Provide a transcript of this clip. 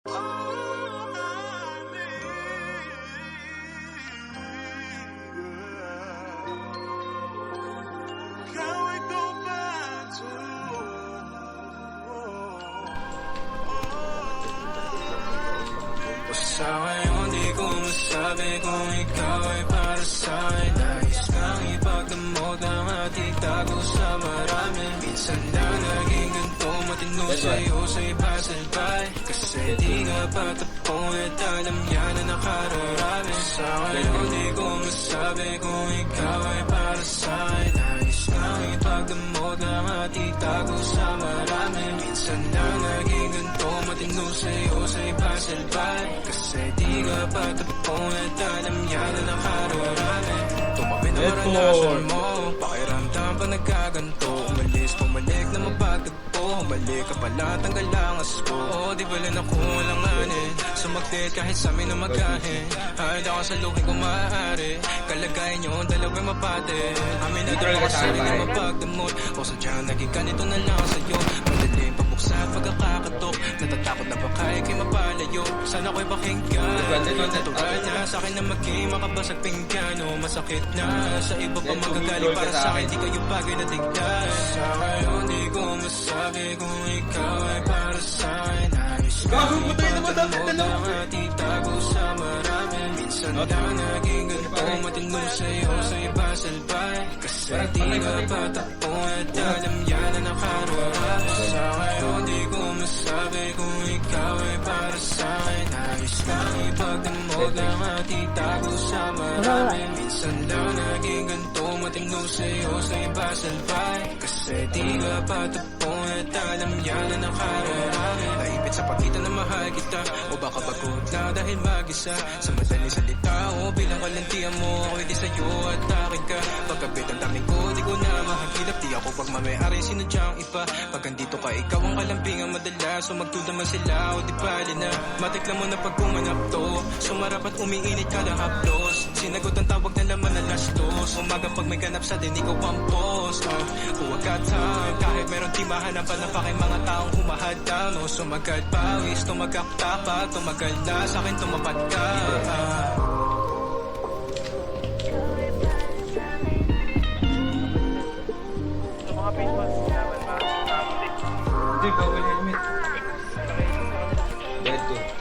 Sa ngayon di ko masabi kung ikaw ay para sa'kin. Nais kang ipagdamot ang ating tago sa marami. Minsan na naging ganito, matino sa'yo sa'y pasalbay. Kasi di ka patapon at alam niya na nakararami. Sa ngayon di ko masabi kung ikaw ay para sa'kin. Nais kang ipagdamot ang ating tago sa marami. Minsan na naging ganito, matino sa'yo sa'y pasalbay. Kasi di ka patapon at alam niya na nakararami. Tumabi na maranasan mo, pakiramdam pa nagkaganto. Umalis, pumalik na mapagtagpo. Umalik ka pala, tanggal ang asko. O di bala na kung alanganin, sumaglit kahit sa amin na magahin. Handa ka sa lukin kung maaari, kalagayan nyo dalawang mapate. Amin na dalawa sa rin na mapagdamot. O sadyang naging ganito na lang sa'yo. Madaling pabuksan pagkakakatok. Natatakot na baka ikay mapalayo. Sana ko'y pakinggan. Natural na sa'kin na maging makabasag pinggan. O masakit na sa iba pa magagaling. Para sa'kin di kayo bagay na tignan. Sa ngayon di ko masabi kung ikaw ay para sa'kin. Nais kang ipagdamot ang ating tago sa marami. Minsan na naging ganito, matino sa'yo sa'y pasalbay. Kasi di ka patapon at alam niya na nakararami. Sa ngayon di ko masabi kung ikaw ay para sa'kin. Nais kang ipagdamot ang ating tago sa marami. Minsan lang naging ganito, matino sa'yo sa'y pasalbay. Kasi di ka patapon at alam niya na nakararami. Naipit sa pagitan na mahal kita, o baka pagod na dahil mag-isa. Sa madaling salita o bilang kalantian mo, ako'y di sa'yo at akin ka. Pagkabit ang daming ko, di ko na mahagilap. Di ako pagmamayari, sinudyang iba. Pag andito ka, ikaw ang kalambingan madalas. So magtudaman sila o di bali na. Matikla mo na pag pumanap to, sumarap at umiinit kada haplos. Sinagot ang tawag na laman na lastos. Umaga pag may ganap sa din, ikaw ang boss. Huwag ka time, kahit meron timahan ang panapakay mga taong humahadang. O sumagal pawis, tumagak tapat, tumagal na sa'kin tumapat ka. Sa mga face mask naman, Hindi, bawal helmet. Dead to.